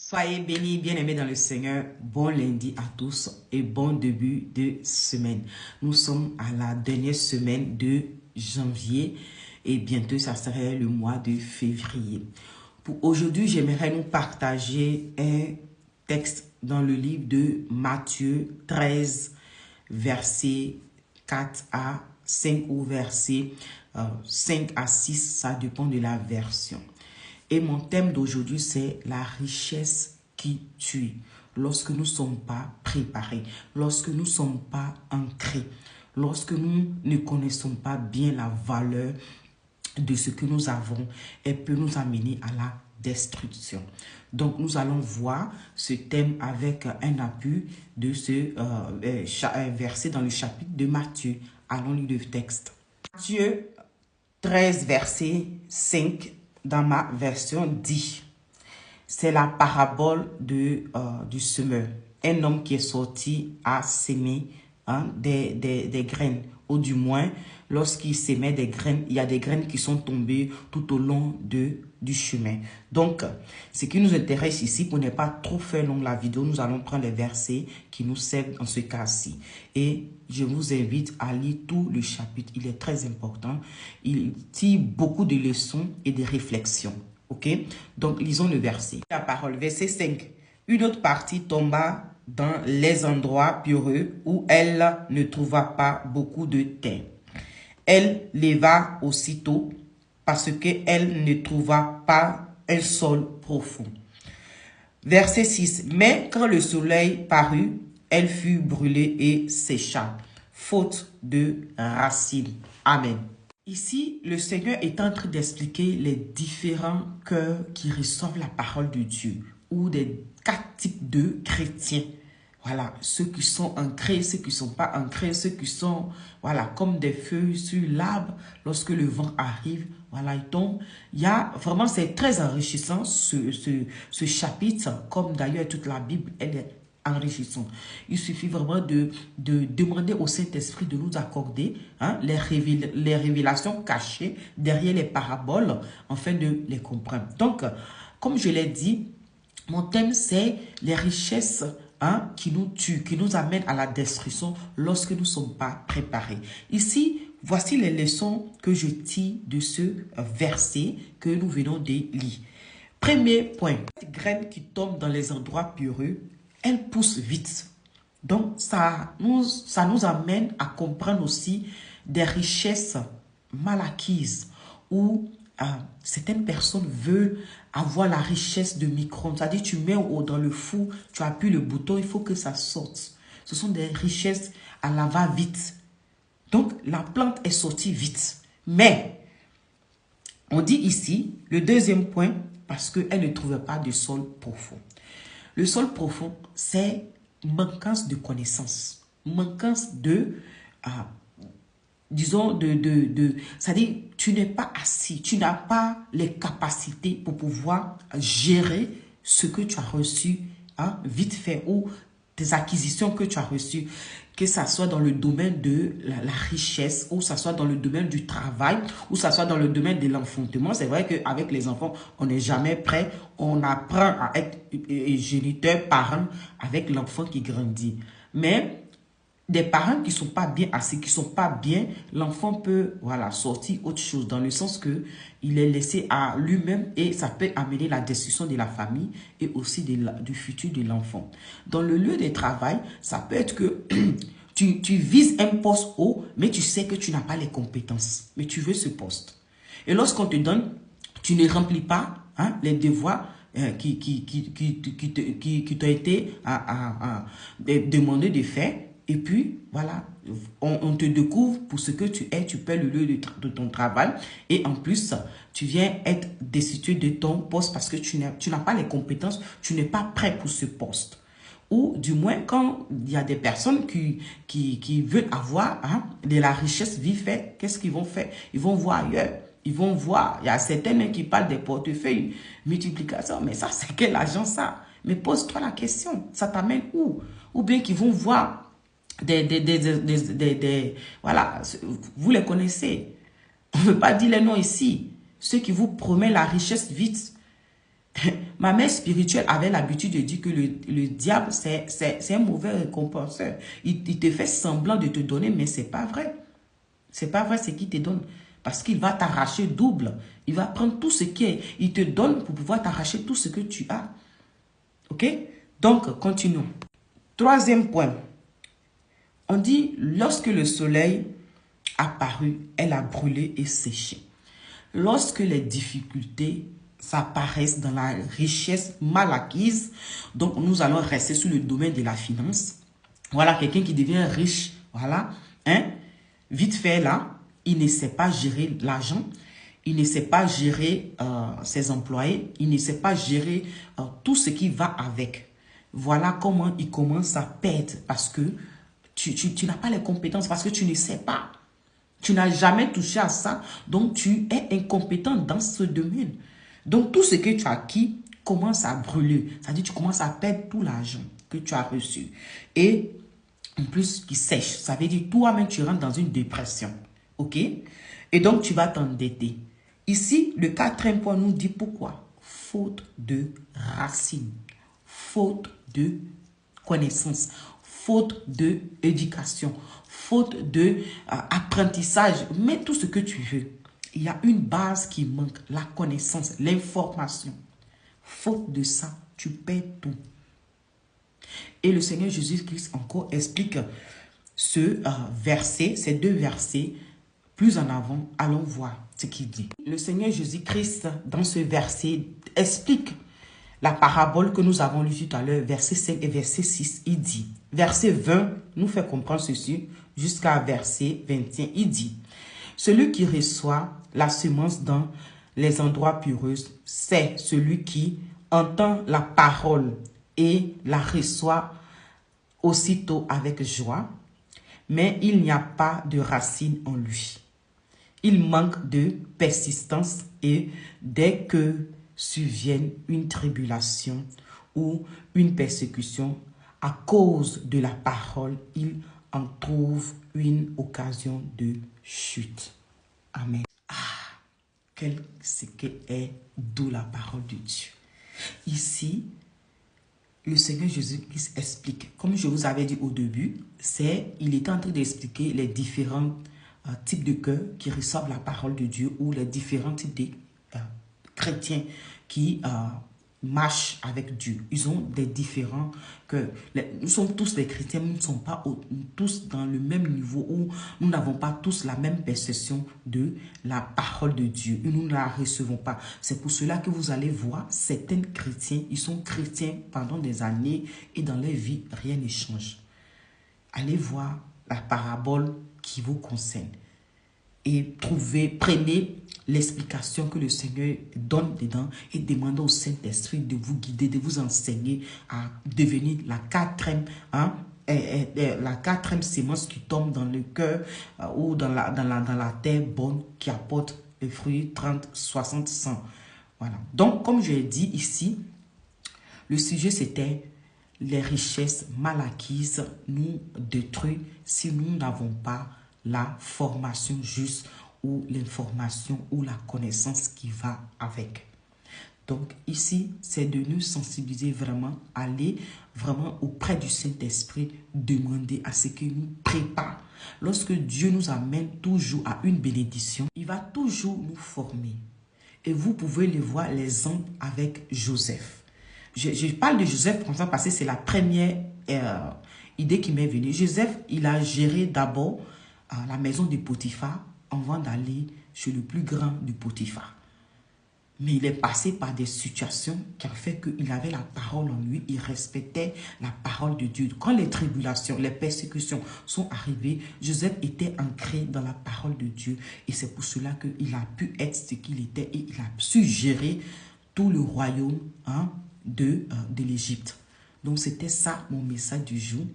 Soyez bénis, bien-aimés dans le Seigneur. Bon lundi à tous et bon début de semaine. Nous sommes à la dernière semaine de janvier et bientôt ça serait le mois de février. Pour aujourd'hui, j'aimerais nous partager un texte dans le livre de Matthieu 13, versets 4 à 5 ou versets 5 à 6, ça dépend de la version. Et mon thème d'aujourd'hui, c'est la richesse qui tue. Lorsque nous ne sommes pas préparés, lorsque nous ne sommes pas ancrés, lorsque nous ne connaissons pas bien la valeur de ce que nous avons, elle peut nous amener à la destruction. Donc, nous allons voir ce thème avec un appui de ce verset dans le chapitre de Matthieu. Allons lire le texte. Matthieu 13, verset 5. Dans ma version dit, c'est la parabole du semeur. Un homme qui est sorti à semer des graines. Ou du moins, lorsqu'il s'émet des graines, il y a des graines qui sont tombées tout au long du chemin. Donc, ce qui nous intéresse ici, pour ne pas trop faire long la vidéo, nous allons prendre les versets qui nous servent dans ce cas-ci. Et je vous invite à lire tout le chapitre. Il est très important. Il tire beaucoup de leçons et de réflexions. Ok? Donc, lisons le verset. La parole, verset 5. Une autre partie tomba dans les endroits pierreux où elle ne trouva pas beaucoup de terre. Elle leva aussitôt parce qu'elle ne trouva pas un sol profond. Verset 6. Mais quand le soleil parut, elle fut brûlée et sécha, faute de racines. Amen. Ici, le Seigneur est en train d'expliquer les différents cœurs qui reçoivent la parole de Dieu ou des 4 types de chrétiens. Voilà, ceux qui sont ancrés, ceux qui ne sont pas ancrés, ceux qui sont, voilà, comme des feuilles sur l'arbre. Lorsque le vent arrive, voilà, il tombe. Il y a vraiment, c'est très enrichissant ce chapitre, comme d'ailleurs toute la Bible, elle est enrichissante. Il suffit vraiment de demander au Saint-Esprit de nous accorder les révélations cachées derrière les paraboles, afin de les comprendre. Donc, comme je l'ai dit, mon thème, c'est les richesses qui nous tuent, qui nous amènent à la destruction lorsque nous ne sommes pas préparés. Ici, voici les leçons que je tire de ce verset que nous venons de lire. Premier point, cette graine qui tombe dans les endroits pierreux, elle pousse vite. Donc, ça nous amène à comprendre aussi des richesses mal acquises où certaines personnes veulent avoir la richesse de micro-ondes. C'est-à-dire, tu mets dans le four, tu appuies le bouton, il faut que ça sorte. Ce sont des richesses à la va-vite. Donc, la plante est sortie vite. Mais, on dit ici, le deuxième point, parce qu'elle ne trouvait pas de sol profond. Le sol profond, c'est manquance de connaissances, manquance de... disons, c'est-à-dire, tu n'es pas assis, tu n'as pas les capacités pour pouvoir gérer ce que tu as reçu vite fait ou des acquisitions que tu as reçues, que ça soit dans le domaine de la richesse, ou ça soit dans le domaine du travail, ou ça soit dans le domaine de l'enfantement. C'est vrai qu'avec les enfants, on n'est jamais prêt. On apprend à être géniteur, parent avec l'enfant qui grandit. Mais des parents qui ne sont pas bien assis, qui ne sont pas bien, l'enfant peut sortir autre chose, dans le sens que il est laissé à lui-même et ça peut amener la destruction de la famille et aussi du futur de l'enfant. Dans le lieu de travail, ça peut être que tu vises un poste haut, mais tu sais que tu n'as pas les compétences, mais tu veux ce poste. Et lorsqu'on te donne, tu ne remplis pas les devoirs qui t'ont été demandé de faire. Et puis, voilà, on te découvre pour ce que tu es, tu perds le lieu de ton travail. Et en plus, tu viens être destitué de ton poste parce que tu n'as pas les compétences, tu n'es pas prêt pour ce poste. Ou du moins, quand il y a des personnes qui veulent avoir de la richesse vite fait, qu'est-ce qu'ils vont faire? Ils vont voir ailleurs. Ils vont voir, il y a certains qui parlent des portefeuilles, multiplication, mais ça, c'est quel argent ça? Mais pose-toi la question, ça t'amène où? Ou bien qu'ils vont voir voilà, vous les connaissez. On ne veut pas dire les noms ici. Ceux qui vous promettent la richesse vite. Ma mère spirituelle avait l'habitude de dire que le diable, c'est un mauvais récompenseur. Il te fait semblant de te donner, mais c'est pas vrai. C'est pas vrai ce qu'il te donne. Parce qu'il va t'arracher double. Il va prendre tout ce qui est. Il te donne pour pouvoir t'arracher tout ce que tu as. OK? Donc, continuons. Troisième point. On dit, lorsque le soleil apparut, elle a brûlé et séché. Lorsque les difficultés s'apparaissent dans la richesse mal acquise, donc nous allons rester sur le domaine de la finance. Voilà, quelqu'un qui devient riche, voilà, hein, vite fait là, il ne sait pas gérer l'argent, il ne sait pas gérer ses employés, il ne sait pas gérer tout ce qui va avec. Voilà comment il commence à perdre parce que tu n'as pas les compétences, parce que tu ne sais pas. Tu n'as jamais touché à ça, donc tu es incompétent dans ce domaine. Donc tout ce que tu as acquis commence à brûler. C'est-à-dire tu commences à perdre tout l'argent que tu as reçu. Et en plus, qui sèche. Ça veut dire toi-même, tu rentres dans une dépression. OK? Et donc, tu vas t'endetter. Ici, le quatrième point nous dit pourquoi? Faute de racines. Faute de connaissance. Faute d'éducation. Faute de apprentissage. Mets tout ce que tu veux. Il y a une base qui manque. La connaissance, l'information. Faute de ça, tu perds tout. Et le Seigneur Jésus-Christ encore explique ce verset, ces deux versets. Plus en avant, allons voir ce qu'il dit. Le Seigneur Jésus-Christ, dans ce verset, explique la parabole que nous avons lue tout à l'heure, verset 5 et verset 6. Il dit, verset 20 nous fait comprendre ceci, jusqu'à verset 21. Il dit, celui qui reçoit la semence dans les endroits pureux, c'est celui qui entend la parole et la reçoit aussitôt avec joie, mais il n'y a pas de racine en lui. Il manque de persistance et dès que survienne une tribulation ou une persécution à cause de la parole, il en trouve une occasion de chute. Amen. Ce qu'est d'où la parole de Dieu. Ici, le Seigneur Jésus-Christ explique, comme je vous avais dit au début, il est en train d'expliquer les différents types de cœurs qui reçoivent la parole de Dieu ou les différents types de chrétiens qui marchent avec Dieu. Ils ont des différents cœurs. Nous sommes tous des chrétiens, nous ne sommes pas tous dans le même niveau où nous n'avons pas tous la même perception de la parole de Dieu. Nous ne la recevons pas. C'est pour cela que vous allez voir certains chrétiens, ils sont chrétiens pendant des années et dans leur vie, rien ne change. Allez voir la parabole qui vous concerne et prenez l'explication que le Seigneur donne dedans et demandez au Saint-Esprit de vous guider, de vous enseigner à devenir la quatrième sémence qui tombe dans le cœur ou dans la terre bonne qui apporte les fruits 30, 60, 100. Voilà. Donc, comme je l'ai dit ici, le sujet c'était les richesses mal acquises nous détruisent si nous n'avons pas la formation juste ou l'information ou la connaissance qui va avec. Donc ici, c'est de nous sensibiliser vraiment, aller vraiment auprès du Saint-Esprit, demander à ce qu'il nous prépare. Lorsque Dieu nous amène toujours à une bénédiction, il va toujours nous former. Et vous pouvez le voir l'exemple avec Joseph. Je parle de Joseph comme ça parce que c'est la première idée qui m'est venue. Joseph, il a géré d'abord la maison de Potiphar avant d'aller chez le plus grand du Potiphar. Mais il est passé par des situations qui ont fait qu'il avait la parole en lui, il respectait la parole de Dieu. Quand les tribulations, les persécutions sont arrivées, Joseph était ancré dans la parole de Dieu. Et c'est pour cela qu'il a pu être ce qu'il était et il a su gérer tout le royaume de l'Égypte. Donc c'était ça mon message du jour.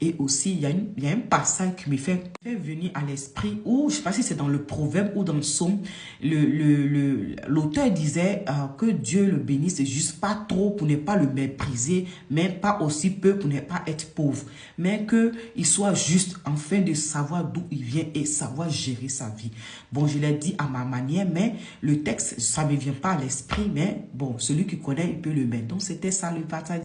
Et aussi, il y a un passage qui me fait venir à l'esprit, ou je ne sais pas si c'est dans le proverbe ou dans le psaume, l'auteur disait que Dieu le bénisse juste pas trop pour ne pas le mépriser, mais pas aussi peu pour ne pas être pauvre, mais qu'il soit juste afin de savoir d'où il vient et savoir gérer sa vie. Bon, je l'ai dit à ma manière, mais le texte, ça ne me vient pas à l'esprit, mais bon, celui qui connaît, il peut le mettre. Donc, c'était ça le partage.